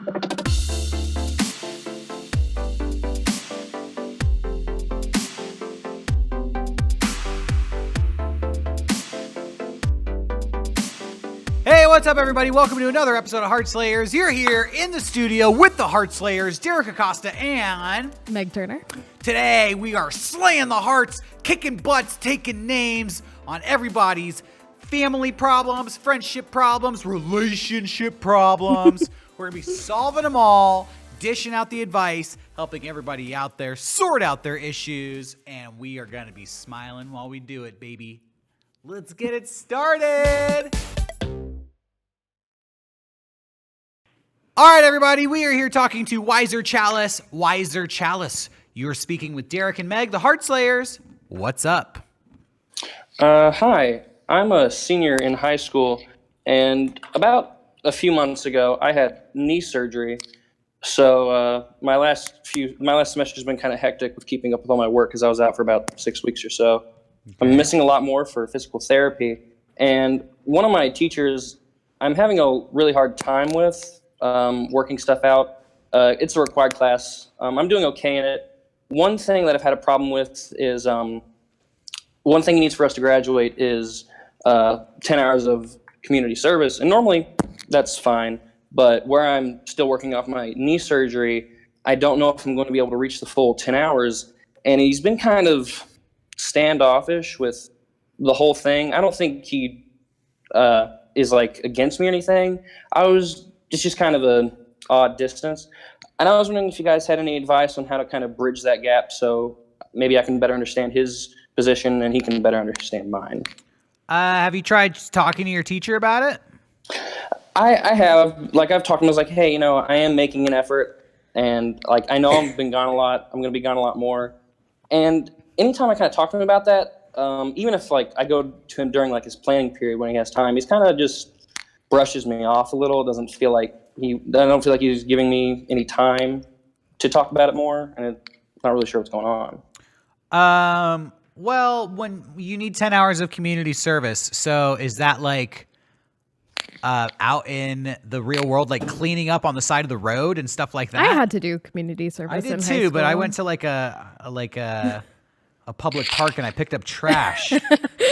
Hey, what's up, everybody? Welcome to another episode of Heartslayers. You're here in the studio with the Heartslayers, Derrick Acosta and Meg Turner. Today, we are slaying the hearts, kicking butts, taking names on everybody's family problems, friendship problems, relationship problems. We're going to be solving them all, dishing out the advice, helping everybody out there sort out their issues, and we are going to be smiling while we do it, baby. Let's get it started. All right, everybody, we are here talking to Wiser Chalice. Wiser Chalice, you're speaking with Derrick and Meg, the Heartslayers. What's up? Hi, I'm a senior in high school, and about a few months ago, I had knee surgery. So my last semester has been kind of hectic with keeping up with all my work because I was out for about 6 weeks or so. Okay. I'm missing a lot more for physical therapy, and one of my teachers, I'm having a really hard time with. Working stuff out. It's a required class. I'm doing okay in it. One thing that I've had a problem with is one thing he needs for us to graduate is 10 hours of community service. And normally that's fine. But where I'm still working off my knee surgery, I don't know if I'm going to be able to reach the full 10 hours. And he's been kind of standoffish with the whole thing. I don't think he is like against me or anything. It's just kind of an odd distance. And I was wondering if you guys had any advice on how to kind of bridge that gap so maybe I can better understand his position and he can better understand mine. Have you tried talking to your teacher about it? I have. Like, I've talked to him. I was like, hey, I am making an effort. And, like, I know I've been gone a lot. I'm going to be gone a lot more. And anytime I kind of talk to him about that, even if, like, I go to him during, like, his planning period when he has time, he's kind of just brushes me off a little. I don't feel like he's giving me any time to talk about it more, and I'm not really sure what's going on. Well, when you need 10 hours of community service, so is that like out in the real world, like cleaning up on the side of the road and stuff like that? I had to do community service. I did too, but I went to like a public park and I picked up trash for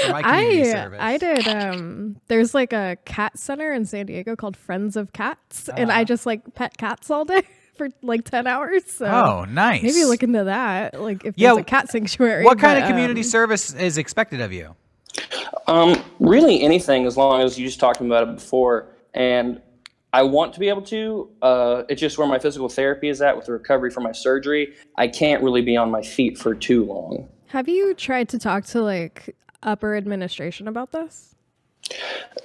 my community service. I did. There's like a cat center in San Diego called Friends of Cats, and I just like pet cats all day for like 10 hours. So oh, nice. Maybe look into that. Like if there's a cat sanctuary. What kind of community service is expected of you? Really anything, as long as you just talked about it before. And I want to be able to. It's just where my physical therapy is at with the recovery from my surgery. I can't really be on my feet for too long. Have you tried to talk to like upper administration about this?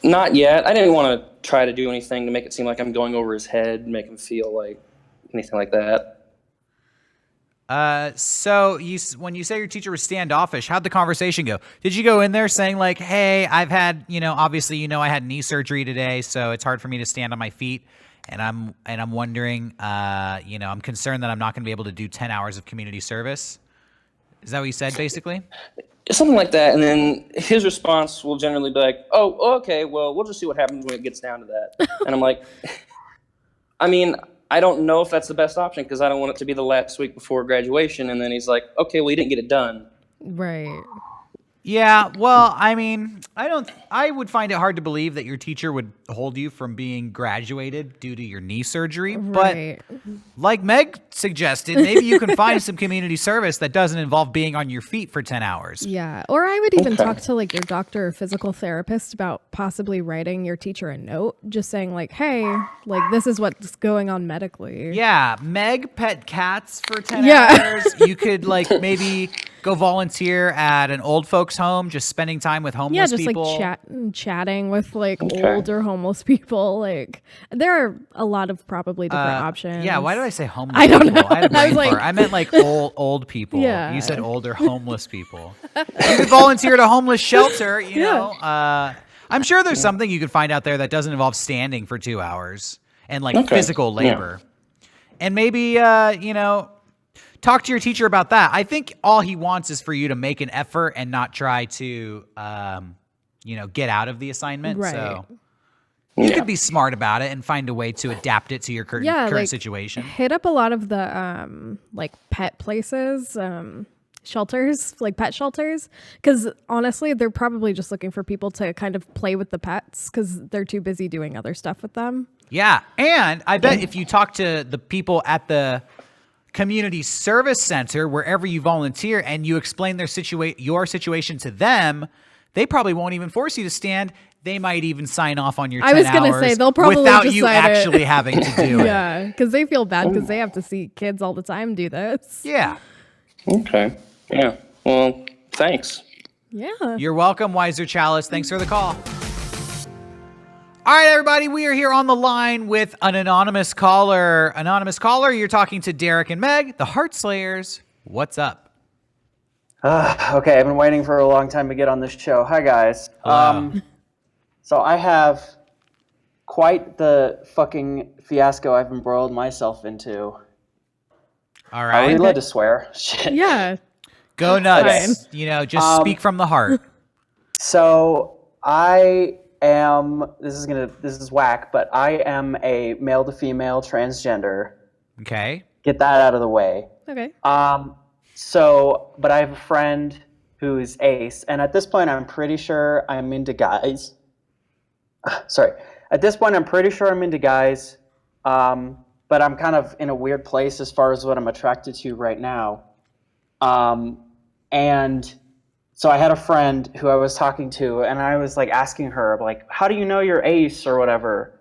Not yet. I didn't want to try to do anything to make it seem like I'm going over his head, make him feel like anything like that. So when you say your teacher was standoffish, how'd the conversation go? Did you go in there saying like, hey, I've had, obviously, I had knee surgery today, so it's hard for me to stand on my feet. And I'm wondering, I'm concerned that I'm not going to be able to do 10 hours of community service. Is that what you said, basically? Something like that. And then his response will generally be like, oh, okay, well, we'll just see what happens when it gets down to that. And I'm like, I mean, I don't know if that's the best option because I don't want it to be the last week before graduation. And then he's like, okay, well, you didn't get it done. Right. Yeah, well, I mean, I would find it hard to believe that your teacher would hold you from being graduated due to your knee surgery. Right. But like Meg suggested, maybe you can find some community service that doesn't involve being on your feet for 10 hours. Yeah. Or I would even talk to like your doctor or physical therapist about possibly writing your teacher a note, just saying like, hey, like this is what's going on medically. Yeah. Meg pet cats for 10 hours. You could like maybe go volunteer at an old folks home, just spending time with homeless people. Yeah, just like chatting with like older homeless people. Like there are a lot of probably different options. Yeah, why did I say homeless I don't people? know. I had a brain like, fart. I meant like old people. Yeah. You said older homeless people. You could volunteer at a homeless shelter, know. I'm sure there's something you could find out there that doesn't involve standing for 2 hours and like physical labor. Yeah. And maybe talk to your teacher about that. I think all he wants is for you to make an effort and not try to, get out of the assignment. Right. So You could be smart about it and find a way to adapt it to your current situation. Hit up a lot of the like pet places, shelters, like pet shelters, because honestly, they're probably just looking for people to kind of play with the pets because they're too busy doing other stuff with them. Yeah, and I bet if you talk to the people at the community service center, wherever you volunteer, and you explain your situation to them, they probably won't even force you to stand. They might even sign off on your 10 hours. I was going to say, they'll probably without just you sign actually it. having to do it. Yeah, because they feel bad because they have to see kids all the time do this. Yeah. Okay. Yeah. Well, thanks. Yeah. You're welcome, Wiser Chalice. Thanks for the call. All right, everybody, we are here on the line with an anonymous caller. Anonymous caller, you're talking to Derrick and Meg, the Heartslayers. What's up? Okay, I've been waiting for a long time to get on this show. Hi, guys. Hello. So I have quite the fucking fiasco I've embroiled myself into. All Are right. we allowed to swear? Shit. Yeah. Go nuts. Fine. You know, just speak from the heart. So I am, this is whack, but I am a male to female transgender. Okay. Get that out of the way. Okay. But I have a friend who is ace, and at this point I'm pretty sure I'm into guys. Sorry. At this point I'm pretty sure I'm into guys, but I'm kind of in a weird place as far as what I'm attracted to right now. And so I had a friend who I was talking to, and I was like asking her, like, how do you know you're ace or whatever?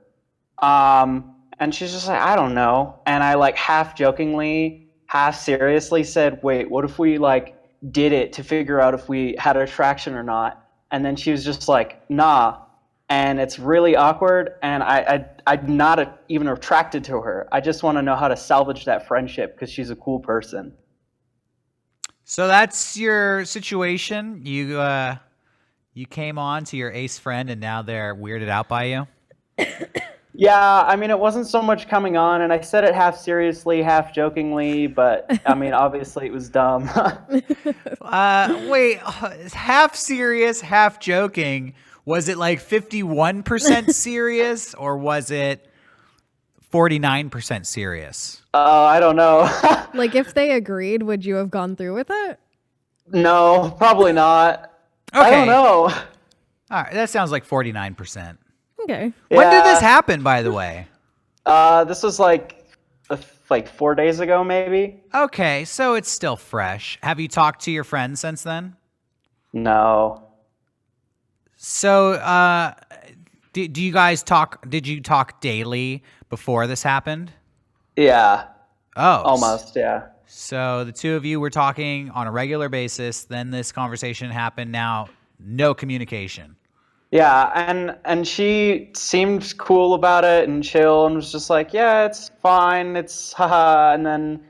And she's just like, I don't know. And I like half jokingly, half seriously said, wait, what if we like did it to figure out if we had attraction or not? And then she was just like, nah. And it's really awkward, and I'm not even attracted to her. I just want to know how to salvage that friendship because she's a cool person. So that's your situation. You came on to your ace friend, and now they're weirded out by you? Yeah, I mean, it wasn't so much coming on, and I said it half seriously, half jokingly, but I mean, obviously it was dumb. Wait, half serious, half joking. Was it like 51% serious, or was it 49% serious? I don't know. Like, if they agreed, would you have gone through with it? No, probably not. Okay. I don't know. All right, that sounds like 49%. Okay. When did this happen, by the way? This was like 4 days ago, maybe. Okay, so it's still fresh. Have you talked to your friends since then? No. So, do you guys talk? Did you talk daily before this happened? Yeah. Oh, Almost, yeah. So the two of you were talking on a regular basis. Then this conversation happened. Now, no communication. Yeah, and she seemed cool about it and chill and was just like, yeah, it's fine, it's haha. And then,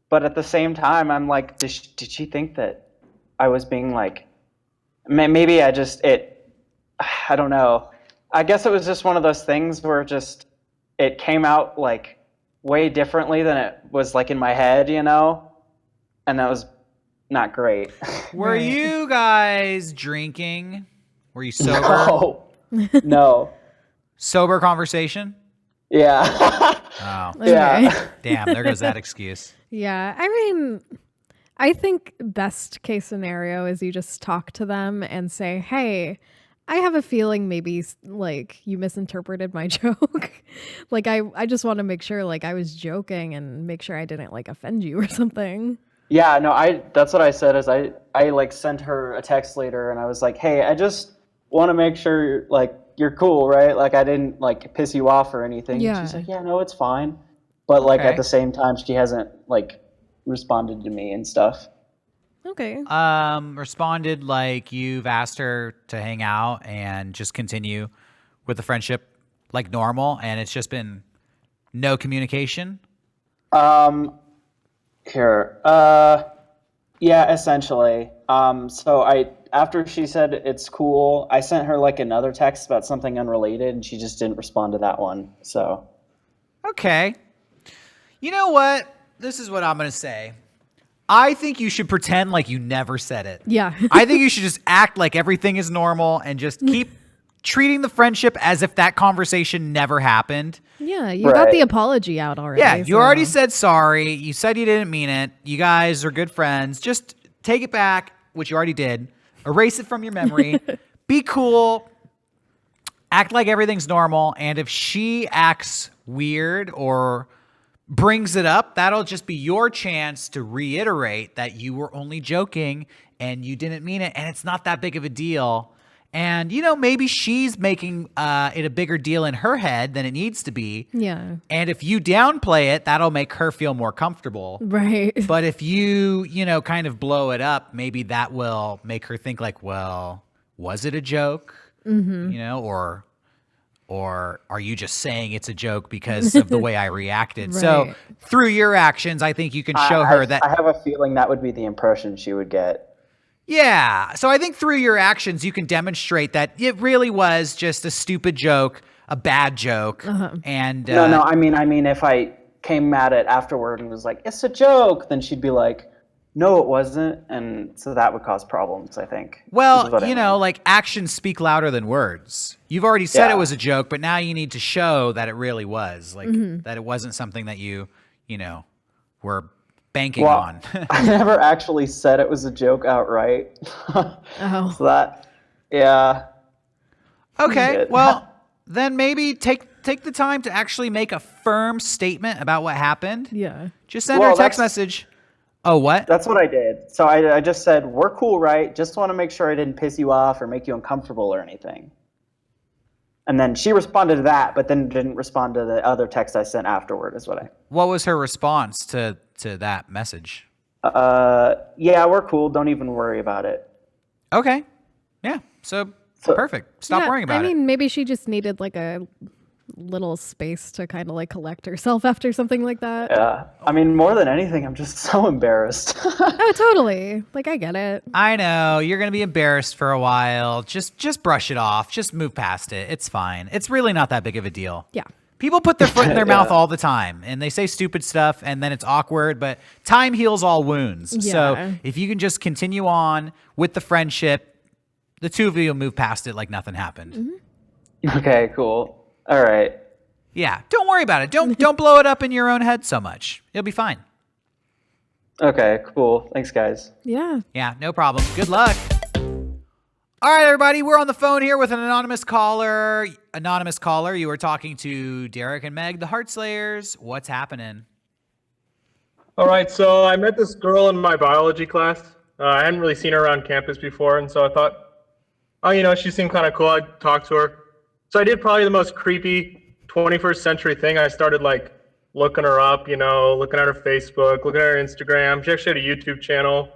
but at the same time, I'm like, did she think that I was being like, maybe I don't know. I guess it was just one of those things where it came out like way differently than it was like in my head, you know? And that was not great. Were you guys drinking? Were you sober? No. Sober conversation? Yeah. Oh. Okay. Yeah. Damn, there goes that excuse. Yeah. I mean, I think best case scenario is you just talk to them and say, hey, I have a feeling maybe like you misinterpreted my joke. Like I just want to make sure like I was joking and make sure I didn't like offend you or something. Yeah, no, that's what I said is I like sent her a text later and I was like, hey, I just want to make sure like you're cool, right? Like I didn't like piss you off or anything. Yeah. She's like, yeah, no, it's fine. But like Okay. at the same time, she hasn't like responded to me and stuff. Okay. Responded like you've asked her to hang out and just continue with the friendship like normal, and it's just been no communication. Yeah, essentially. So after she said it's cool, I sent her like another text about something unrelated and she just didn't respond to that one. So Okay. You know what? This is what I'm going to say. I think you should pretend like you never said it. Yeah. I think you should just act like everything is normal and just treating the friendship as if that conversation never happened. Yeah, you got the apology out already. Yeah, you already said sorry. You said you didn't mean it. You guys are good friends. Just take it back, which you already did. Erase it from your memory. Be cool. Act like everything's normal. And if she acts weird or brings it up, that'll just be your chance to reiterate that you were only joking and you didn't mean it. And it's not that big of a deal. And, you know, maybe she's making it a bigger deal in her head than it needs to be. Yeah. And if you downplay it, that'll make her feel more comfortable. Right. But if you know, kind of blow it up, maybe that will make her think like, well, was it a joke? You know, or are you just saying it's a joke because of the way I reacted? Right. So through your actions, I think you can show her that. I have a feeling that would be the impression she would get. Yeah. So I think through your actions, you can demonstrate that it really was just a stupid joke, a bad joke. And No. I mean, if I came at it afterward and was like, it's a joke, then she'd be like, no, it wasn't. And so that would cause problems, I think. well, you know, like actions speak louder than words. You've already said it was a joke, but now you need to show that it really was, like that it wasn't something that you know, were banking on. I never actually said it was a joke outright. Oh. So that, yeah. Okay, Good. well, then maybe take the time to actually make a firm statement about what happened. Yeah. Just send her a text message. Oh, what? That's what I did. So I just said, we're cool, right? Just want to make sure I didn't piss you off or make you uncomfortable or anything. And then she responded to that, but then didn't respond to the other text I sent afterward is what I... What was her response to that message? Yeah, we're cool. Don't even worry about it. Okay. Yeah. So perfect. Stop worrying about I it. mean, maybe she just needed like a little space to kind of like collect herself after something like that. Yeah. I mean, more than anything, I'm just so embarrassed. Oh, totally. Like, I get it. I know you're going to be embarrassed for a while. Just brush it off. Just move past it. It's fine. It's really not that big of a deal. Yeah. People put their foot in their mouth all the time and they say stupid stuff and then it's awkward, but time heals all wounds. Yeah. So if you can just continue on with the friendship, the two of you will move past it like nothing happened. Okay, cool. All right. Yeah. Don't worry about it. Don't blow it up in your own head so much. It'll be fine. Okay, cool. Thanks, guys. Yeah. Yeah, no problem. Good luck. All right, everybody, we're on the phone here with an anonymous caller. Anonymous caller, you are talking to Derrick and Meg, the Heartslayers. What's happening? All right, so I met this girl in my biology class. I hadn't really seen her around campus before, and so I thought, oh, you know, she seemed kind of cool. I'd talk to her. So I did probably the most creepy 21st century thing. I started like looking her up, you know, looking at her Facebook, looking at her Instagram. She actually had a YouTube channel.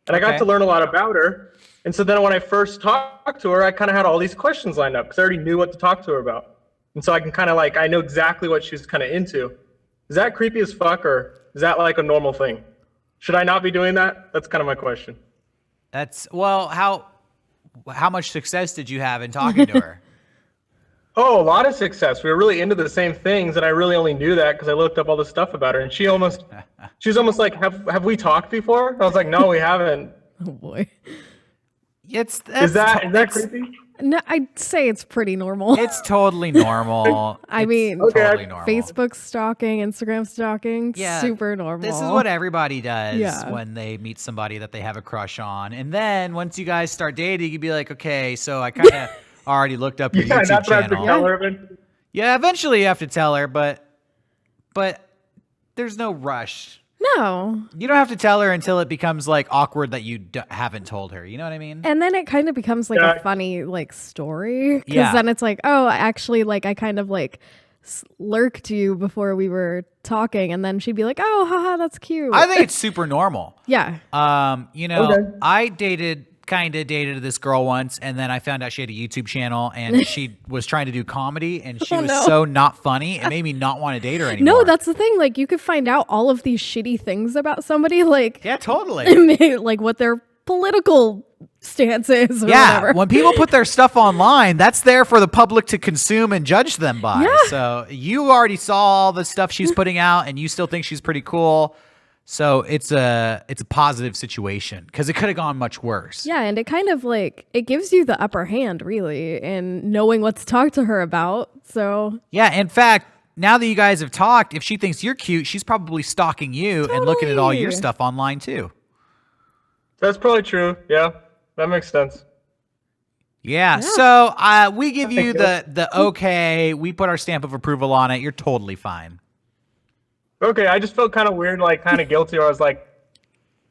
And I got to learn a lot about her. And so then when I first talked to her, I kind of had all these questions lined up because I already knew what to talk to her about. And so I can kind of like, I know exactly what she's kind of into. Is that creepy as fuck, or is that like a normal thing? Should I not be doing that? That's kind of my question. That's, well, how much success did you have in talking to her? Oh, a lot of success. We were really into the same things, and I really only knew that because I looked up all this stuff about her. And she was almost like, "Have we talked before?" I was like, "No, we haven't." Oh, boy. Is that creepy? No, I'd say it's pretty normal. It's totally normal. I mean, totally normal. Facebook stalking, Instagram stalking, super normal. This is what everybody does Yeah. when they meet somebody that they have a crush on. And then once you guys start dating, you'd be like, okay, so I kind of already looked up your Yeah, YouTube that's what I have to channel. tell her. Eventually. Yeah, eventually you have to tell her, but there's no rush. No. You don't have to tell her until it becomes like awkward that you haven't told her. You know what I mean? And then it kind of becomes like a funny like story. Because Yeah. then it's like, oh, actually, like I kind of like lurked you before we were talking. And then she'd be like, oh, haha, that's cute. I think it's super normal. Yeah. You know, Okay. I kind of dated this girl once, and then I found out she had a YouTube channel, and she was trying to do comedy, and she was so not funny, it made me not want to date her anymore. No, that's the thing. Like, you could find out all of these shitty things about somebody, like, yeah, totally. like what their political stance is or Yeah, whatever. when people put their stuff online, that's there for the public to consume and judge them by. Yeah. So you already saw all the stuff she's putting out, and you still think she's pretty cool. So it's a positive situation because it could have gone much worse. Yeah, and it kind of like it gives you the upper hand really in knowing what to talk to her about. So Yeah, in fact, now that you guys have talked, if she thinks you're cute, she's probably stalking you and looking at all your Totally. stuff online too. That's probably true. Yeah, that makes sense. Yeah. So we give you the okay. We put our stamp of approval on it. You're totally fine. Okay, I just felt kind of weird, like kind of guilty. Or I was like,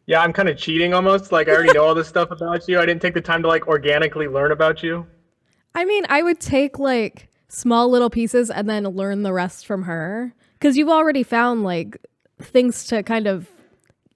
yeah, I'm kind of cheating almost. Like I already know all this stuff about you. I didn't take the time to like organically learn about you. I mean, I would take like small little pieces and then learn the rest from her because you've already found like things to kind of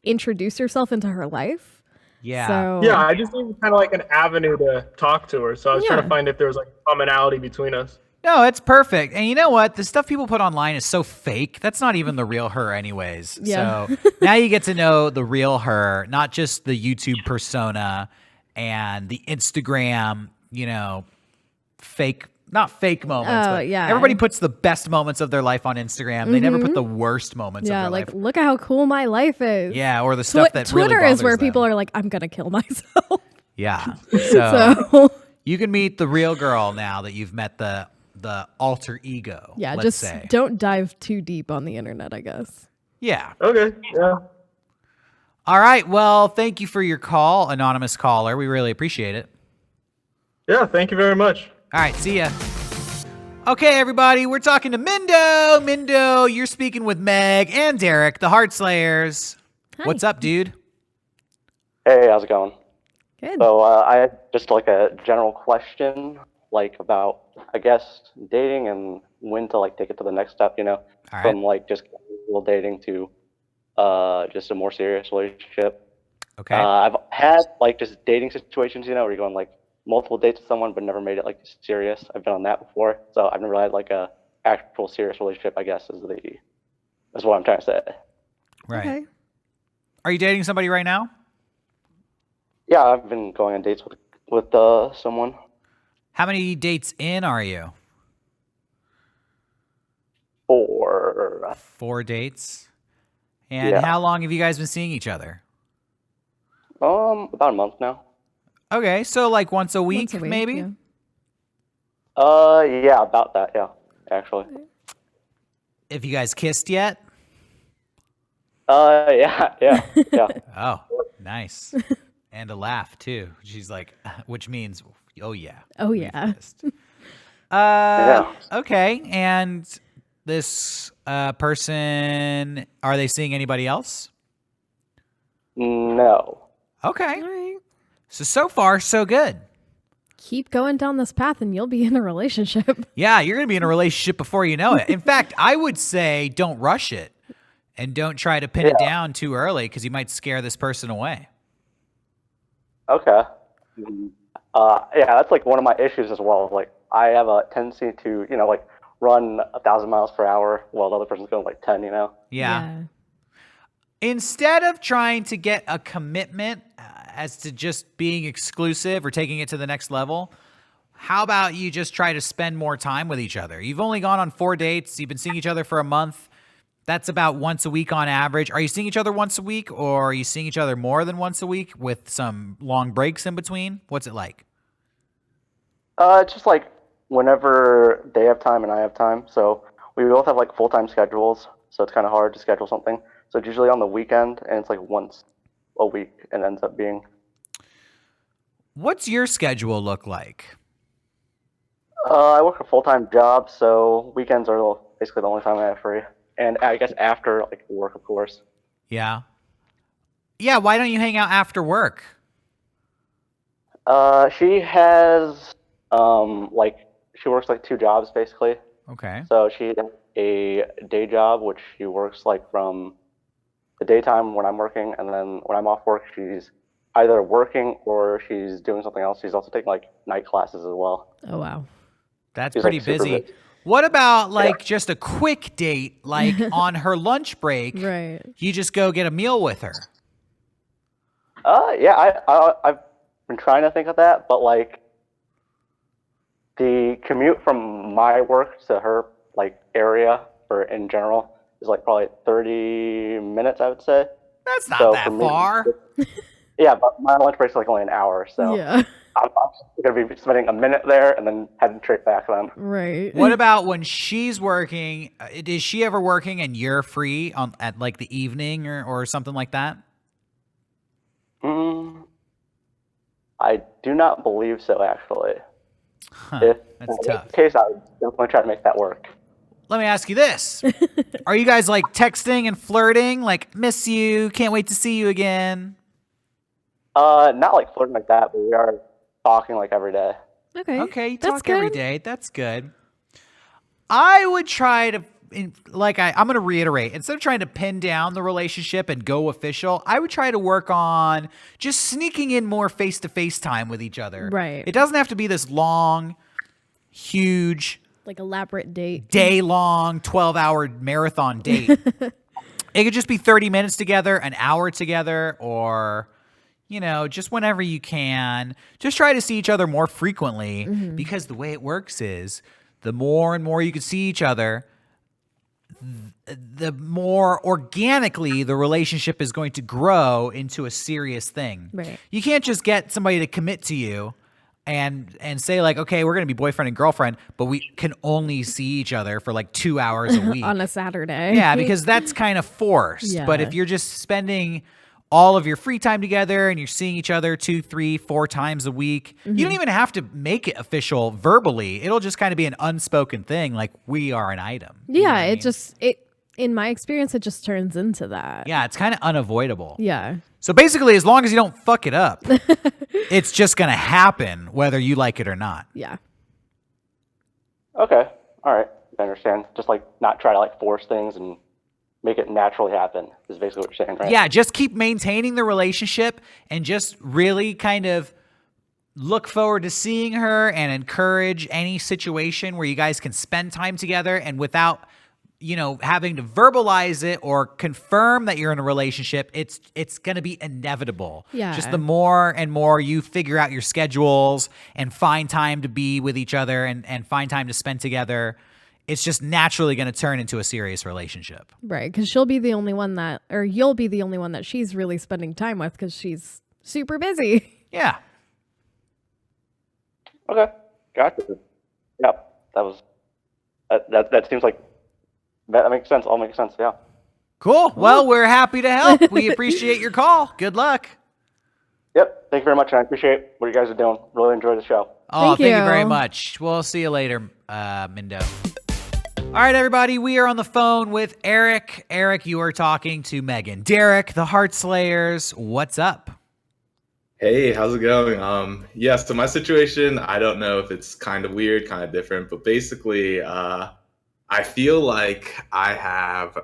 introduce yourself into her life. Yeah. So Yeah, I just needed kind of like an avenue to talk to her. So I was trying Yeah. to find if there was like commonality between us. No, it's perfect. And you know what? The stuff people put online is so fake. That's not even the real her anyways. Yeah. So now you get to know the real her, not just the YouTube persona and the Instagram, not fake moments, Oh, but yeah. everybody puts the best moments of their life on Instagram. They never put the worst moments of yeah, their like life. look at how cool my life is. Yeah, or the stuff that Twitter really is where bothers them. people are like, I'm gonna kill myself. Yeah. So You can meet the real girl now that you've met the alter ego. yeah, let's just say. don't dive too deep on the internet, I guess. Yeah. Okay, yeah. All right. Well, thank you for your call, anonymous caller. We really appreciate it. Yeah, thank you very much. All right. See ya. Okay, everybody. We're talking to Mindo. Mindo, you're speaking with Meg and Derrick, the Heartslayers. Hi. What's up, dude? Hey, how's it going? Good. So I had just like a general question, like about, I guess, dating and when to like take it to the next step, All right. from like just casual dating to just a more serious relationship. Okay. I've had like just dating situations, where you're going like multiple dates with someone but never made it like serious. I've been on that before, so I've never had like a actual serious relationship, I guess is what I'm trying to say. Right. Okay. Are you dating somebody right now? Yeah, I've been going on dates with someone. How many dates in are you? 4. 4 dates. And Yeah. how long have you guys been seeing each other? About a month now. Okay, so like once a week, Once a week, maybe? yeah. Yeah, about that, yeah, actually. Have you guys kissed yet? Yeah. Oh, nice. And a laugh too. She's like, which means, oh yeah. Oh we've yeah. kissed. Yeah. Okay. And this person, are they seeing anybody else? No. Okay. All right. So far, so good. Keep going down this path and you'll be in a relationship. Yeah, you're going to be in a relationship before you know it. In fact, I would say don't rush it and don't try to pin it down too early because you might scare this person away. Okay. Yeah, that's like one of my issues as well. Like I have a tendency to, like run 1,000 miles per hour while the other person's going like 10, Yeah. Instead of trying to get a commitment as to just being exclusive or taking it to the next level, how about you just try to spend more time with each other? You've only gone on 4 dates. You've been seeing each other for a month. That's about once a week on average. Are you seeing each other once a week, or are you seeing each other more than once a week with some long breaks in between? What's it like? It's just like whenever they have time and I have time. So we both have like full-time schedules, so it's kind of hard to schedule something. So it's usually on the weekend, and it's like once a week, and ends up being. What's your schedule look like? I work a full-time job, so weekends are basically the only time I have free. And I guess after like work, of course. Yeah. Yeah, why don't you hang out after work? She has like she works like 2 jobs basically. Okay. So she has a day job which she works like from the daytime when I'm working, and then when I'm off work she's either working or she's doing something else. She's also taking like night classes as well. Oh wow. That's She's, pretty like, super busy. busy. What about like just a quick date, like on her lunch break? Right. You just go get a meal with her. Yeah, I've been trying to think of that, but like the commute from my work to her like area or in general is like probably 30 minutes, I would say. That's not So that for me, far. yeah, but my lunch break's like only an hour, so Yeah. I'm going to be spending a minute there and then heading straight back then. Right. What about when she's working? Is she ever working and you're free at like the evening or something like that? I do not believe so, actually. Huh, If that's in tough. this case, I would definitely try to make that work. Let me ask you this. Are you guys like texting and flirting? Like, miss you, can't wait to see you again? Not like flirting like that, but we are talking like every day. Okay, you That's talk every good. day. That's good. I would try to, I'm going to reiterate, instead of trying to pin down the relationship and go official, I would try to work on just sneaking in more face-to-face time with each other. Right. It doesn't have to be this long, huge, Like elaborate date. day-long, 12-hour marathon date. It could just be 30 minutes together, an hour together, or, just whenever you can. Just try to see each other more frequently, because the way it works is the more and more you can see each other, the more organically the relationship is going to grow into a serious thing. Right. You can't just get somebody to commit to you and say like, okay, we're going to be boyfriend and girlfriend, but we can only see each other for like 2 hours a week. On a Saturday. Yeah, because that's kind of forced. Yeah. But if you're just spending all of your free time together and you're seeing each other 2, 3, 4 times a week, you don't even have to make it official verbally. It'll just kind of be an unspoken thing, like we are an item. You know Yeah, what I it mean? just in my experience it just turns into that. Yeah, it's kind of unavoidable. Yeah. So basically, as long as you don't fuck it up, it's just going to happen whether you like it or not. Yeah. Okay, all right, I understand. Just like not try to like force things and make it naturally happen is basically what you're saying, right? Yeah, just keep maintaining the relationship and just really kind of look forward to seeing her and encourage any situation where you guys can spend time together and without, having to verbalize it or confirm that you're in a relationship, it's going to be inevitable. Yeah. Just the more and more you figure out your schedules and find time to be with each other and find time to spend together, it's just naturally going to turn into a serious relationship. Right, because you'll be the only one that she's really spending time with because she's super busy. Yeah. Okay, gotcha. Yeah, that seems like that makes sense. All makes sense. Yeah. Cool. Well, we're happy to help. We appreciate your call. Good luck. Yep. Thank you very much, and I appreciate what you guys are doing. Really enjoy the show. Oh, Thank thank you you. very much. We'll see you later, Mindo. All right, everybody, we are on the phone with Eric. Eric, you are talking to Megan. Derrick, the Heartslayers, what's up? Hey, how's it going? Yeah, so my situation, I don't know if it's kind of weird, kind of different, but basically, I feel like I have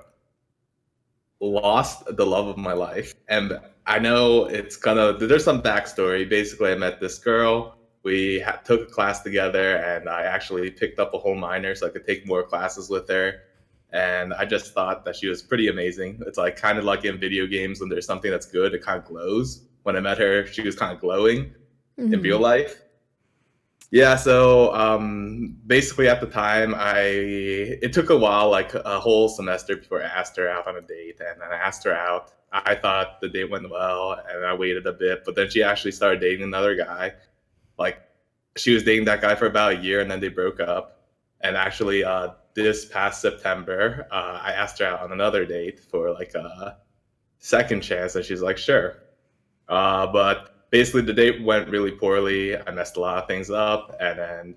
lost the love of my life. And I know there's some backstory. Basically, I met this girl. We took a class together, and I actually picked up a whole minor so I could take more classes with her. And I just thought that she was pretty amazing. It's like kind of like in video games when there's something that's good, it kind of glows. When I met her, she was kind of glowing in real life. Yeah, so basically at the time, it took a while, like a whole semester before I asked her out on a date. And then I asked her out. I thought the date went well, and I waited a bit. But then she actually started dating another guy. Like, she was dating that guy for about a year, and then they broke up. And actually, this past September, I asked her out on another date for like a second chance, and she's like, sure. But basically, the date went really poorly. I messed a lot of things up, and then,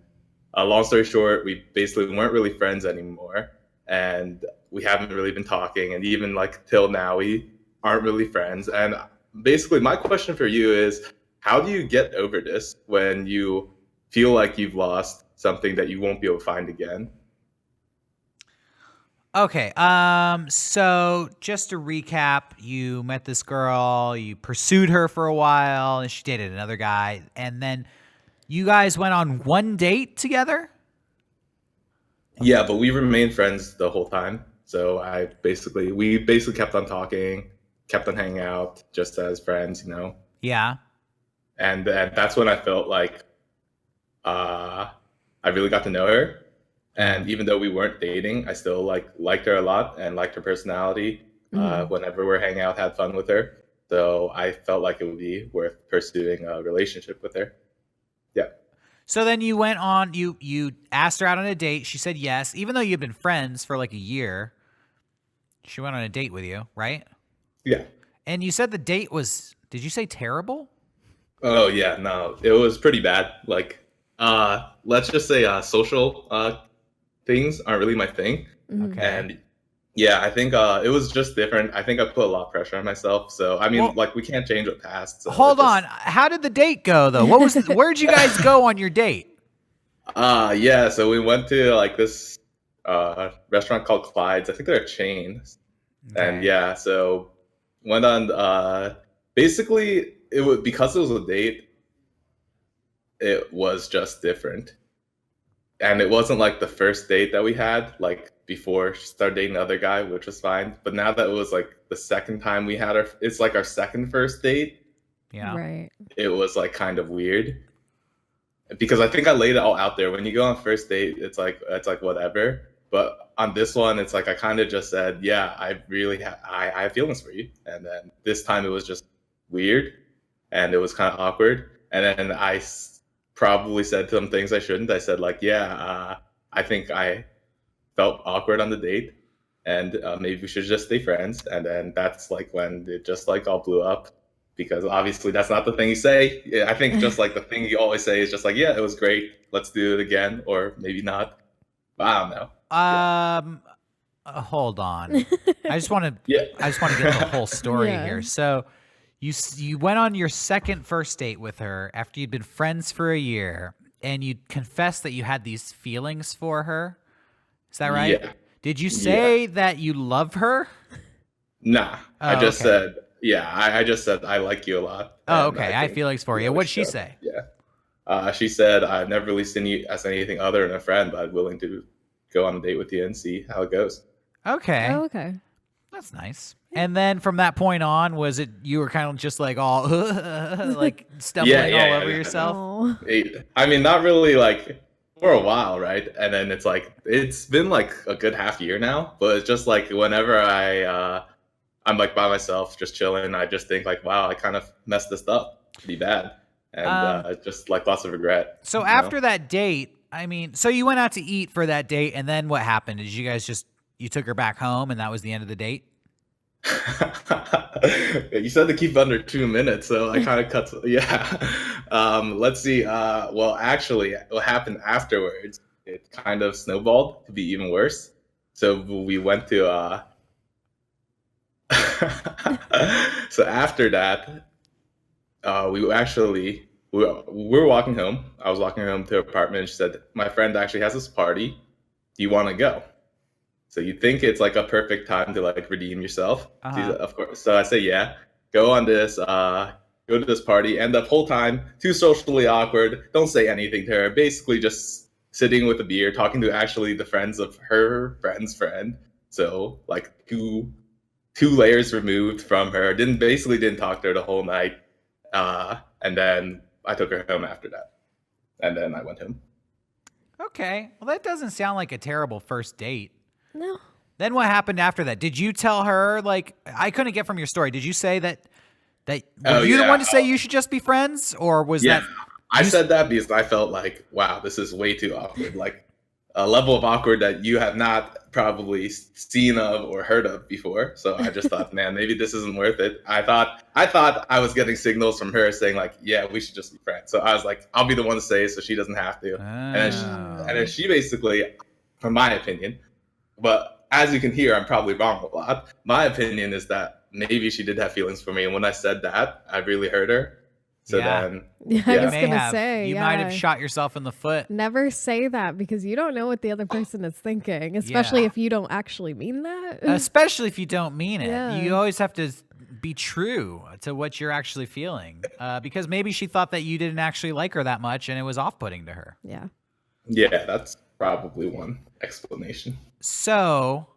long story short, we basically weren't really friends anymore, and we haven't really been talking, and even like till now, we aren't really friends. And basically, my question for you is, how do you get over this when you feel like you've lost something that you won't be able to find again? Okay, so just to recap, you met this girl, you pursued her for a while, and she dated another guy, and then you guys went on one date together? Yeah, but we remained friends the whole time. So we basically kept on talking, kept on hanging out just as friends, Yeah. And that's when I felt like I really got to know her. And even though we weren't dating, I still liked her a lot and liked her personality. whenever we're hanging out, had fun with her. So I felt like it would be worth pursuing a relationship with her. Yeah. So then you went on, you asked her out on a date. She said yes, even though you've been friends for like a year. She went on a date with you, right? Yeah. And you said the date was, did you say terrible? Oh yeah, no, it was pretty bad. Like, let's just say social things aren't really my thing. Okay. And yeah, I think it was just different. I think I put a lot of pressure on myself. So I mean, Well, like we can't change what passed. So hold on. How did the date go though? What was where'd you guys go on your date? Yeah, so we went to like this restaurant called Clyde's. I think they're a chain. And Okay. yeah, so went on basically it was because it was a date, it was just different. And it wasn't like the first date that we had, like before she started dating the other guy, which was fine. But now that it was like the second time we had it's like our second first date, Yeah. Right. it was like kind of weird. Because I think I laid it all out there. When you go on first date, it's like whatever. But on this one, it's like I kind of just said, yeah, I really I have feelings for you. And then this time it was just weird, and it was kind of awkward. And then probably said some things I shouldn't. I said like, yeah, I think I felt awkward on the date, and maybe we should just stay friends. And then that's like when it just like all blew up. Because obviously that's not the thing you say. Yeah, I think just like the thing you always say is just like, yeah, it was great. Let's do it again, or maybe not. But I don't know. Hold on. I just want to Yeah. get the whole story Yeah. here. So you went on your second first date with her after you'd been friends for a year, and you confessed that you had these feelings for her. Is that right? Yeah. Did you say that you love her? Nah. I Oh, just okay. said, yeah, I just said I like you a lot. Oh, and okay. I have think feelings for you. really What'd she should. say? Yeah. She said, I've never really seen you as anything other than a friend, but I'm willing to go on a date with you and see how it goes. Okay. Oh, okay. That's nice. And then from that point on, was it you were kind of just like all like stumbling all over yourself? Oh. I mean, not really like for a while, right? And then it's like it's been like a good half year now, but it's just like whenever I'm like by myself, just chilling, I just think like, wow, I kind of messed this up pretty bad, and just like lots of regret. So you after know? that date, I mean, so you went out to eat for that date, and then what happened? Did you guys you took her back home, and that was the end of the date? You said to keep under 2 minutes, so I kind of cut. Yeah. Let's see. Well, actually, what happened afterwards? It kind of snowballed to be even worse. So we went to. So after that, we were walking home. I was walking home to her apartment. And she said, "My friend actually has this party. Do you want to go?" So you think it's like a perfect time to like redeem yourself. Uh-huh. Of course. So I say, yeah, go to this party. And the whole time, too socially awkward. Don't say anything to her. Basically just sitting with a beer, talking to actually the friends of her friend's friend. So like two layers removed from her. Didn't talk to her the whole night. And then I took her home after that. And then I went home. Okay. Well, that doesn't sound like a terrible first date. No. Then what happened after that? Did you tell her, like, I couldn't get from your story. Did you say that were you the one to say you should just be friends, or was that? I said that because I felt like, wow, this is way too awkward. Like a level of awkward that you have not probably seen of or heard of before. So I just thought, man, maybe this isn't worth it. I thought I was getting signals from her saying like, yeah, we should just be friends. So I was like, I'll be the one to say it so she doesn't have to. And then she basically, from my opinion, but as you can hear, I'm probably wrong a lot. My opinion is that maybe she did have feelings for me. And when I said that, I really hurt her. So then, Yeah, I was may gonna have. say, You yeah. might have shot yourself in the foot. Never say that because you don't know what the other person is thinking, especially Yeah. if you don't actually mean that. Especially if you don't mean it. Yeah. You always have to be true to what you're actually feeling. Because maybe she thought that you didn't actually like her that much and it was off-putting to her. Yeah. yeah, that's probably one explanation. So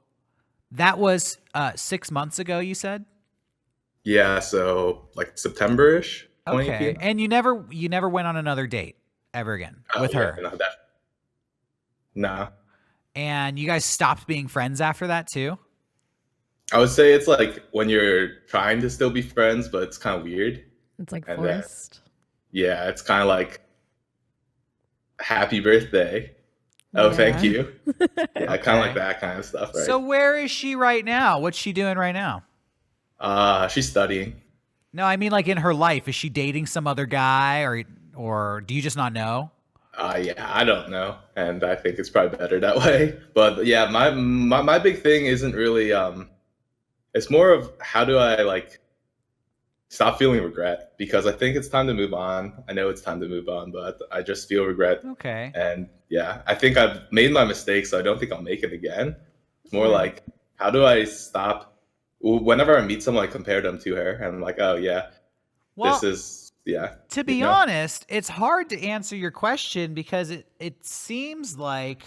that was 6 months ago, you said? Yeah, so like September-ish. Okay. 2018. And you never went on another date ever again with her. No, nah. And you guys stopped being friends after that too? I would say it's like when you're trying to still be friends, but it's kind of weird. It's like And then, forced. yeah, it's kind of like happy birthday. Oh, thank Yeah. you. Yeah, kind of like Okay. that kind of stuff, right? So where is she right now? What's she doing right now? She's studying. No, I mean like in her life. Is she dating some other guy, or do you just not know? Yeah, I don't know, and I think it's probably better that way. But yeah, my big thing isn't really it's more of how do I like stop feeling regret, because I think it's time to move on. I know it's time to move on, but I just feel regret. Okay. And yeah, I think I've made my mistake, so I don't think I'll make it again. It's more Right. like, how do I stop? Whenever I meet someone, I compare them to her, and I'm like, oh yeah, Well, this is yeah. to be honest, it's hard to answer your question because it seems like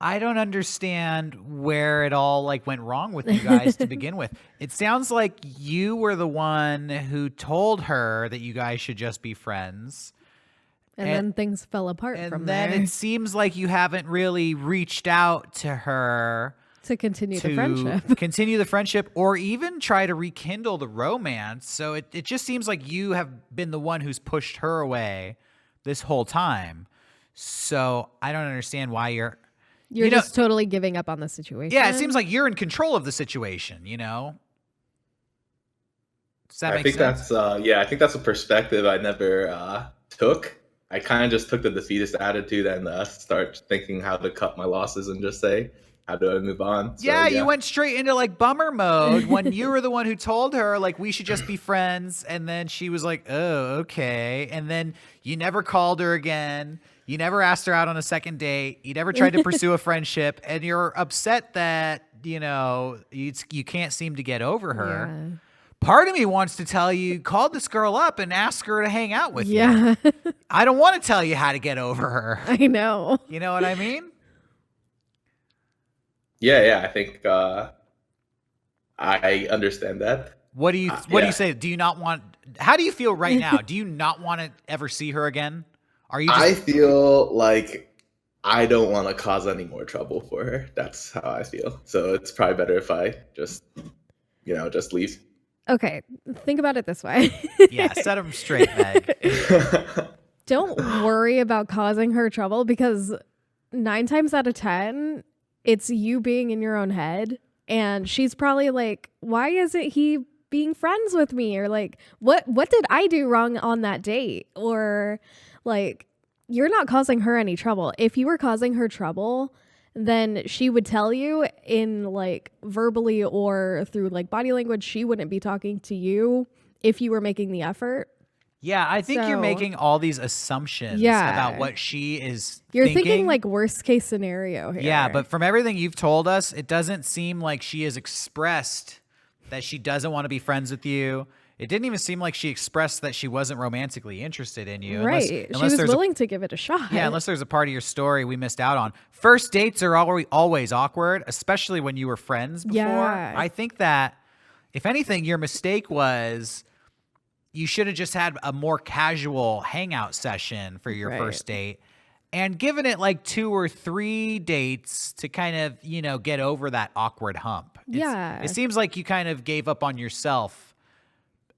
I don't understand where it all like went wrong with you guys to begin with. It sounds like you were the one who told her that you guys should just be friends. And And- then things fell apart And from then there it seems like you haven't really reached out to her to continue the to friendship. continue the friendship or even try to rekindle the romance. So it just seems like you have been the one who's pushed her away this whole time. So I don't understand why You're you know- just totally giving up on the situation. Yeah, it seems like you're in control of the situation, you know? Does that I make think sense? that's I think that's a perspective I never took. I kind of just took the defeatist attitude and start thinking how to cut my losses and just say, how do I move on? So, Yeah, you went straight into like bummer mode when you were the one who told her like we should just be friends, and then she was like, "Oh, okay." And then you never called her again. You never asked her out on a second date. You never tried to pursue a friendship, and you're upset that, you know, you can't seem to get over her. Yeah. Part of me wants to tell you, call this girl up and ask her to hang out with you. Yeah. I don't want to tell you how to get over her. I know. You know what I mean? yeah, I think I understand that. What do you What do yeah. you say? Do you not want? How do you feel right now? Do you not want to ever see her again? Are you? Just, I feel like I don't want to cause any more trouble for her. That's how I feel. So it's probably better if I just, just leave. Okay, think about it this way. yeah, set them straight, Meg. Don't worry about causing her trouble because 9 times out of 10, it's you being in your own head. And she's probably like, why isn't he being friends with me? Or like, what did I do wrong on that date? Or like, you're not causing her any trouble. If you were causing her trouble, then she would tell you in like verbally or through like body language. She wouldn't be talking to you if you were making the effort. Yeah, I think you're So- making all these assumptions Yeah. about what she is. You're thinking like worst case scenario here. Yeah, but from everything you've told us, it doesn't seem like she has expressed that she doesn't want to be friends with you. It didn't even seem like she expressed that she wasn't romantically interested in you. right. She was there's a willing to give it a shot. Yeah, unless there's a part of your story we missed out on. First dates are always awkward, especially when you were friends before. Yeah. I think that, if anything, your mistake was you should have just had a more casual hangout session for your Right. first date and given it like 2 or 3 dates to kind of, get over that awkward hump. Yeah. It seems like you kind of gave up on yourself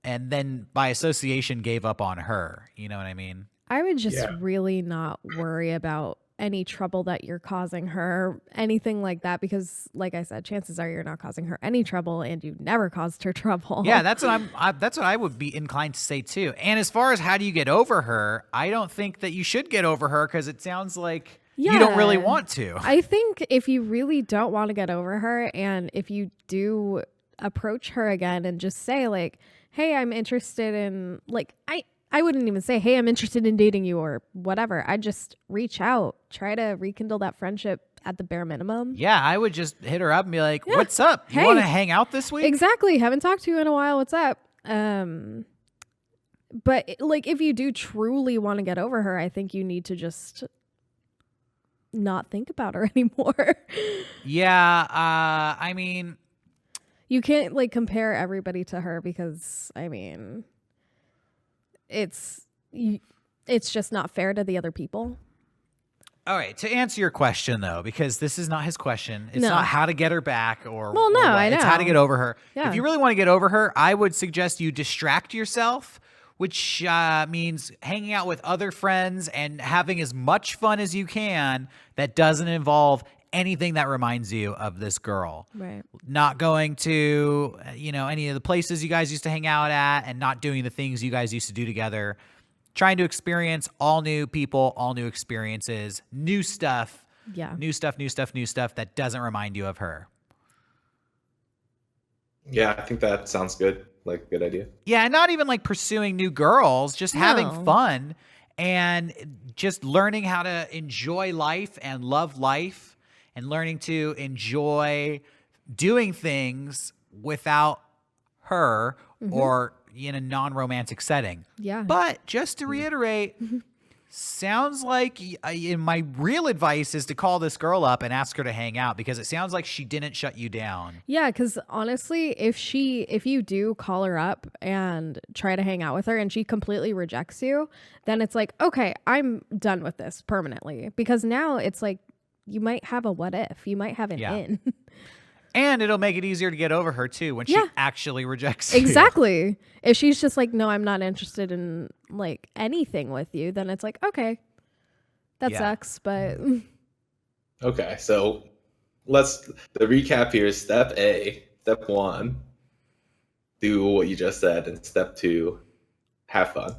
and then by association gave up on her. You know what I mean? I would just Yeah. really not worry about any trouble that you're causing her, anything like that, because like I said, chances are you're not causing her any trouble and you never caused her trouble. Yeah, that's what I would be inclined to say too. And as far as how do you get over her, I don't think that you should get over her because it sounds like you don't really Yeah. want to. I think if you really don't want to get over her and if you do approach her again and just say like, hey, I'm interested in like, I wouldn't even say, hey, I'm interested in dating you or whatever. I'd just reach out, try to rekindle that friendship at the bare minimum. Yeah, I would just hit her up and be like, Yeah. "What's up? You Hey. want to hang out this week?" Exactly. Haven't talked to you in a while. What's up? But like, if you do truly want to get over her, I think you need to just not think about her anymore. Yeah, I mean, You can't like compare everybody to her because I mean, it's just not fair to the other people. All right, to answer your question though, because this is not his question. It's No. not how to get her back or Well, no, or what. I It's how to know. get over her. Yeah. If you really want to get over her, I would suggest you distract yourself, which means hanging out with other friends and having as much fun as you can that doesn't involve anything that reminds you of this girl. Right. Not going to, any of the places you guys used to hang out at and not doing the things you guys used to do together. Trying to experience all new people, all new experiences, new stuff. Yeah. New stuff that doesn't remind you of her. Yeah, I think that sounds good. Like a good idea. Yeah, and not even like pursuing new girls, just having No. fun and just learning how to enjoy life and love life and learning to enjoy doing things without her or in a non-romantic setting. Yeah. But just to reiterate, sounds like my real advice is to call this girl up and ask her to hang out because it sounds like she didn't shut you down. Yeah, because honestly, if you do call her up and try to hang out with her and she completely rejects you, then it's like, okay, I'm done with this permanently. Because now it's like you might have a what if, you might have an Yeah. in. And it'll make it easier to get over her too when she Yeah. actually rejects you. Exactly. If she's just like, no, I'm not interested in like anything with you, then it's like, okay, that Yeah. sucks, but Okay, so the recap here is step A, step 1, do what you just said, and step 2, have fun.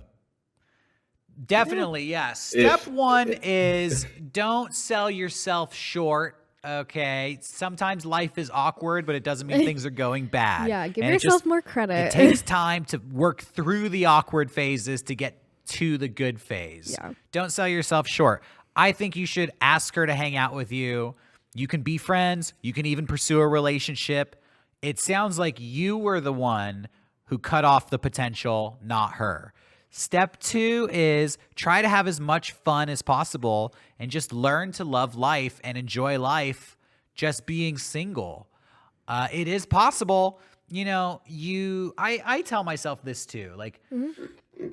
Definitely, yes. If- Step 1 is don't sell yourself short. Okay. Sometimes life is awkward, but it doesn't mean things are going bad. yeah, give And it yourself just- more credit. It takes time to work through the awkward phases to get to the good phase. Yeah. Don't sell yourself short. I think you should ask her to hang out with you. You can be friends. You can even pursue a relationship. It sounds like you were the one who cut off the potential, not her. Step 2 is try to have as much fun as possible and just learn to love life and enjoy life just being single. It is possible. I tell myself this too. Like,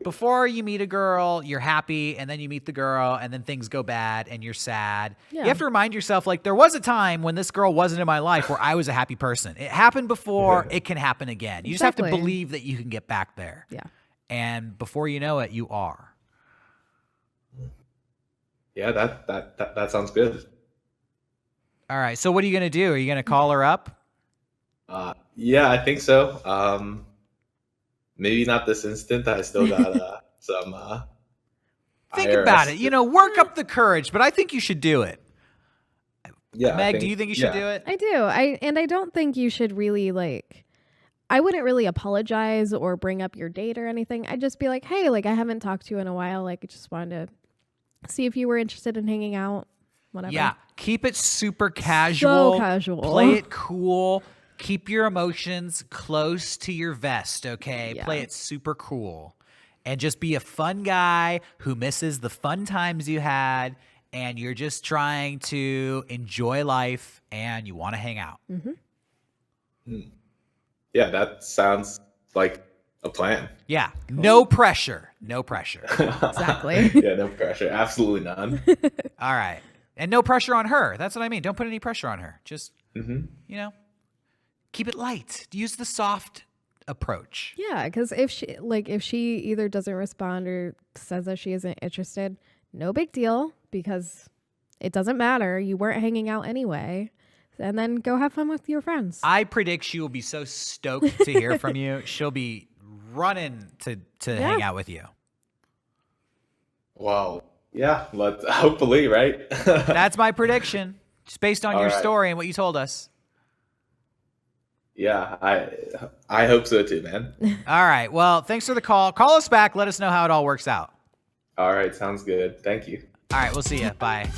before you meet a girl, you're happy, and then you meet the girl, and then things go bad, and you're sad. Yeah. You have to remind yourself, like, there was a time when this girl wasn't in my life where I was a happy person. It happened before. It can happen again. You just have to Exactly. believe that you can get back there. Yeah. And before you know it, you are. Yeah, that sounds good. All right. So what are you going to do? Are you going to call her up? Yeah, I think so. Maybe not this instant. I still got some. Think IRS about it. Work up the courage, but I think you should do it. Yeah, Meg, do you think you should do it? I do. I don't think you should really I wouldn't really apologize or bring up your date or anything. I'd just be like, hey, I haven't talked to you in a while. I just wanted to see if you were interested in hanging out. Whatever. Yeah. Keep it super casual. So casual. Play it cool. Keep your emotions close to your vest, okay? Yeah. Play it super cool. And just be a fun guy who misses the fun times you had, and you're just trying to enjoy life and you want to hang out. Yeah, that sounds like a plan. Yeah. No pressure. No pressure. Exactly. Yeah, no pressure. Absolutely none. All right. And no pressure on her. That's what I mean. Don't put any pressure on her. Just, keep it light. Use the soft approach. Yeah, because if she either doesn't respond or says that she isn't interested, no big deal because it doesn't matter. You weren't hanging out anyway. And then go have fun with your friends. I predict she will be so stoked to hear from you. She'll be running to hang out with you. Wow. Yeah, let's hopefully, right? That's my prediction. Just based on All your right. story and what you told us. Yeah, I hope so too, man. All right. Well, thanks for the call. Call us back. Let us know how it all works out. All right, sounds good. Thank you. All right. We'll see you. Bye.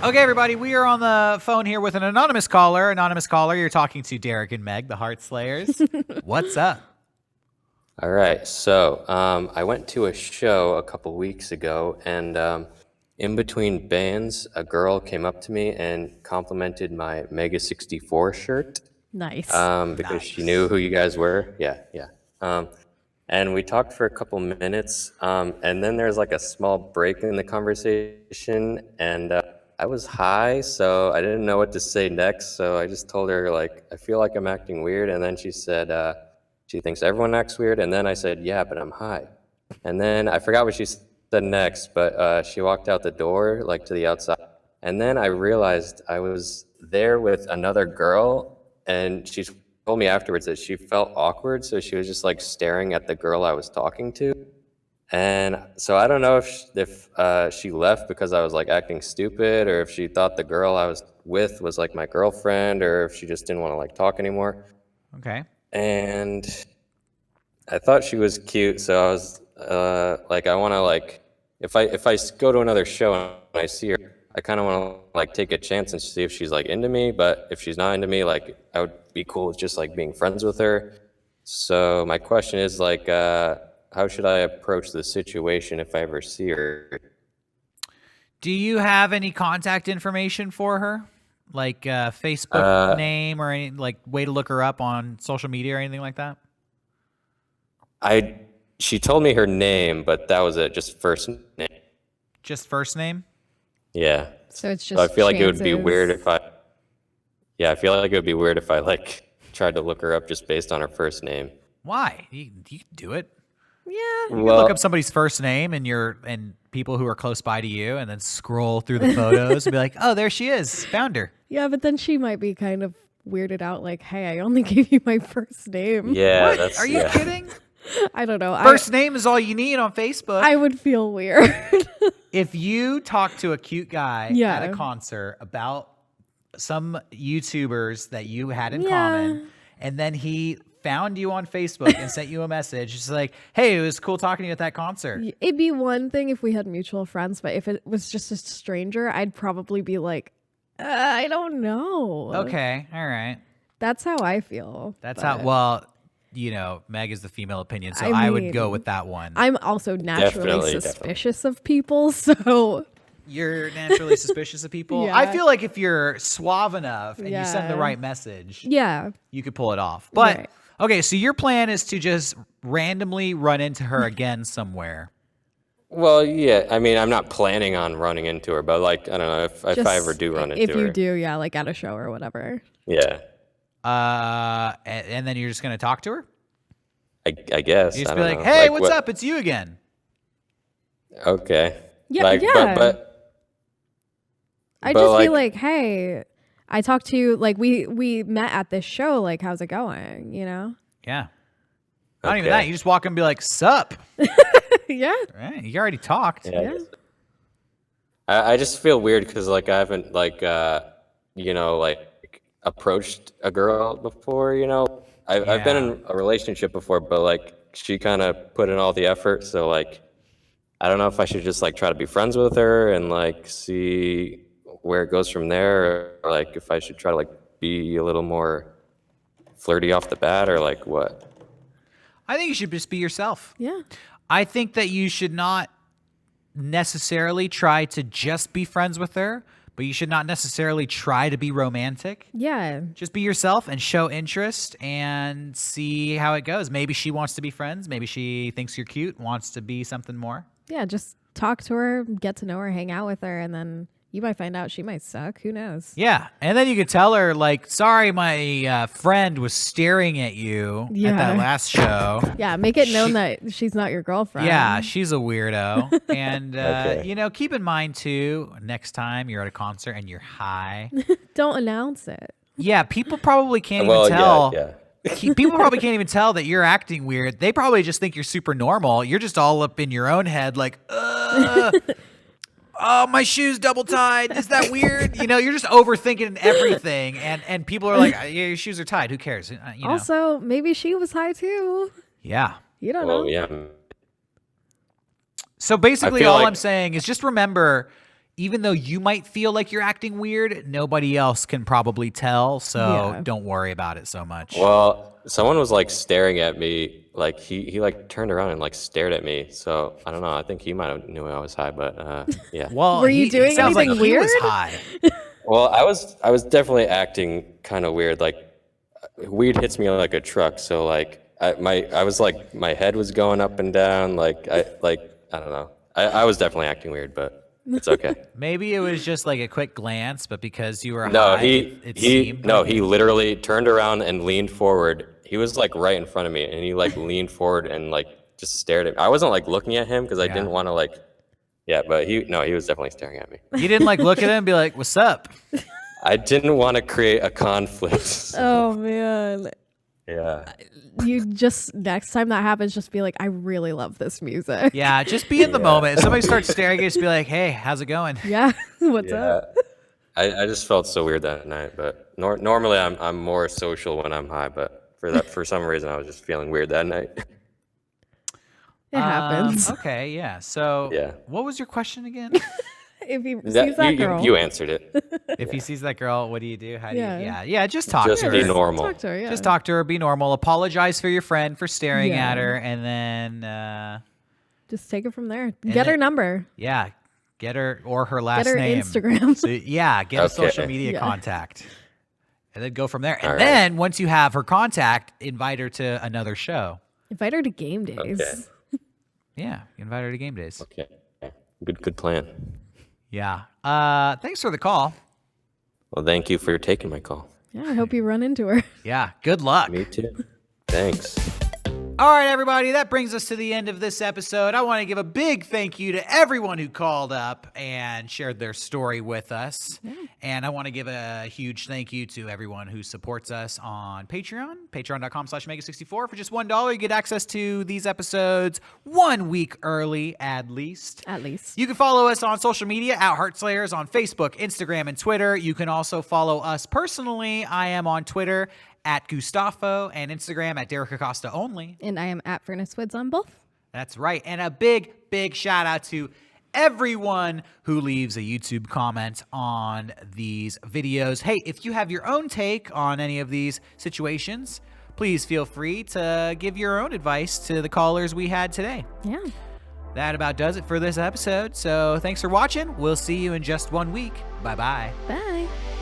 Okay, everybody. We are on the phone here with an anonymous caller. Anonymous caller, you're talking to Derrick and Meg, the Heartslayers. What's up? All right, so I went to a show a couple weeks ago, and in between bands, a girl came up to me and complimented my Mega 64 shirt Nice. because she knew who you guys were. Yeah. and we talked for a couple minutes, and then there's like a small break in the conversation, and I was high, so I didn't know what to say next, so I just told her, like, I feel like I'm acting weird, and then she said she thinks everyone acts weird, and then I said, yeah, but I'm high. And then I forgot what she said next, but she walked out the door, like, to the outside, and then I realized I was there with another girl, and she told me afterwards that she felt awkward, so she was just like staring at the girl I was talking to. And so I don't know if she left because I was like acting stupid, or if she thought the girl I was with was like my girlfriend, or if she just didn't want to like talk anymore. Okay. And I thought she was cute, so I was like, I want to like, if I go to another show and I see her, I kind of want to like take a chance and see if she's like into me. But if she's not into me, like I would be cool with just like being friends with her. So my question is like, how should I approach the situation if I ever see her? Do you have any contact information for her? Like Facebook name or any like way to look her up on social media or anything like that? She told me her name, but that was it, just first name. Just first name? Yeah. So it's just So I feel like it would be chances. weird if I like tried to look her up just based on her first name. Why? You can do it. Yeah. You can Well, look up somebody's first name and people who are close by to you, and then scroll through the photos and be like, "Oh, there she is, found her." Yeah, but then she might be kind of weirded out, like, hey, I only gave you my first name. yeah, What? that's Are you yeah. kidding? I don't know. First name is all you need on Facebook. I would feel weird. If you talk to a cute guy Yeah. at a concert about some YouTubers that you had in Yeah. common, and then he found you on Facebook and sent you a message, it's like, "Hey, it was cool talking to you at that concert." It'd be one thing if we had mutual friends, but if it was just a stranger, I'd probably be like, I don't know. Okay, all right. That's how I feel. That's but how. Well, you know, Meg is the female opinion, so I would go mean, with that one. I'm also naturally Definitely. suspicious of people, so You're naturally suspicious of people. Yeah. I feel like if you're suave enough and you send the Yeah. right message, yeah. you could pull it off. But Right. okay, so your plan is to just randomly run into her again somewhere. Well, yeah. I mean, I'm not planning on running into her, but like, I don't know if I ever do run into if her. you do, yeah, like at a show or whatever. Yeah, And then you're just gonna talk to her. I guess. You just I be don't like, know. "Hey, Like, what's up? It's you again." Okay. Yeah, Like, yeah. but I'd But, just be like- like, hey, I talked to you, like we met at this show, like how's it going? You know? Yeah. Not even Okay. that. You just walk in and be like, "Sup?" Yeah. Right? You already talked. yeah. Yeah. I just feel weird because like I haven't like like approached a girl before. I've been in a relationship before, but like she kind of put in all the effort. So like I don't know if I should just like try to be friends with her and like see where it goes from there, or like if I should try to like be a little more flirty off the bat, or like what. I think you should just be yourself. Yeah. I think that you should not necessarily try to just be friends with her, but you should not necessarily try to be romantic. Yeah. Just be yourself and show interest and see how it goes. Maybe she wants to be friends. Maybe she thinks you're cute, wants to be something more. Yeah. Just talk to her, get to know her, hang out with her, and then you might find out she might suck. Who knows? Yeah. And then you could tell her, like, "Sorry, my friend was staring at you at Yeah. that last show." Yeah. Make it known that she's not your girlfriend. Yeah, she's a weirdo. And, Okay. keep in mind, too, next time you're at a concert and you're high. Don't announce it. Yeah, people probably can't Well, even tell. yeah. People probably can't even tell that you're acting weird. They probably just think you're super normal. You're just all up in your own head like, oh, my shoe's double tied. Is that weird? You're just overthinking everything. And people are like, "Yeah, your shoes are tied. Who cares?" Also, maybe she was high too. Yeah. You don't know. Well, yeah. So basically, feel all like- I'm saying is just remember, even though you might feel like you're acting weird, nobody else can probably tell. So Yeah. don't worry about it so much. Well, someone was like staring at me, like he like turned around and like stared at me. So I don't know. I think he might have knew I was high, but yeah. Well, Were you it doing sounds like anything he was weird? high. Well, I was definitely acting kind of weird. Like weed hits me like a truck, so like I was like, my head was going up and down. I don't know. I was definitely acting weird, but it's okay. Maybe it was just like a quick glance, but because you were No, high, it seemed no, like he literally turned around and leaned forward. He was like right in front of me, and he like leaned forward and like just stared at me. I wasn't like looking at him because I didn't want to like, yeah, but he was definitely staring at me. You didn't like look at him and be like, "What's up?" I didn't want to create a conflict. So, Oh man. yeah. You just next time that happens, just be like, I really love this music. Yeah, just be in the moment. If somebody starts staring, just be like, "Hey, how's it going?" Yeah. What's Yeah. up? I just felt so weird that night, but normally I'm more social when I'm high, but for some reason I was just feeling weird that night. It happens. Okay, yeah. So, Yeah. what was your question again? If he sees that girl. You answered it. If he sees that girl, what do you do? How do Yeah. you? Yeah, just talk Just to be her. normal. Talk to her, yeah. Just talk to her. Be normal. Apologize for your friend for staring Yeah. at her, and then, Just take it from there. Get her number. yeah, get her or her last Get her name. Instagram. So, yeah, get a Okay. social media Yeah. contact, and then go from there. And All right. then once you have her contact, invite her to another show. Invite her to game days. Okay. Yeah, invite her to game days. Okay. Good plan. Yeah. Thanks for the call. Well, thank you for taking my call. Yeah, I hope you run into her. Yeah. Good luck. Me too. Thanks. All right, everybody, that brings us to the end of this episode. I want to give a big thank you to everyone who called up and shared their story with us. Yeah. And I want to give a huge thank you to everyone who supports us on Patreon, patreon.com/mega64. For just $1, you get access to these episodes 1 week early, at least. At least. You can follow us on social media at Heartslayers on Facebook, Instagram, and Twitter. You can also follow us personally. I am on Twitter at Gustavo and Instagram at Derrick Acosta only. And I am at Furnace Woods on both. That's right. And a big, big shout out to everyone who leaves a YouTube comment on these videos. Hey, if you have your own take on any of these situations, please feel free to give your own advice to the callers we had today. Yeah. That about does it for this episode. So thanks for watching. We'll see you in just 1 week. Bye-bye. Bye.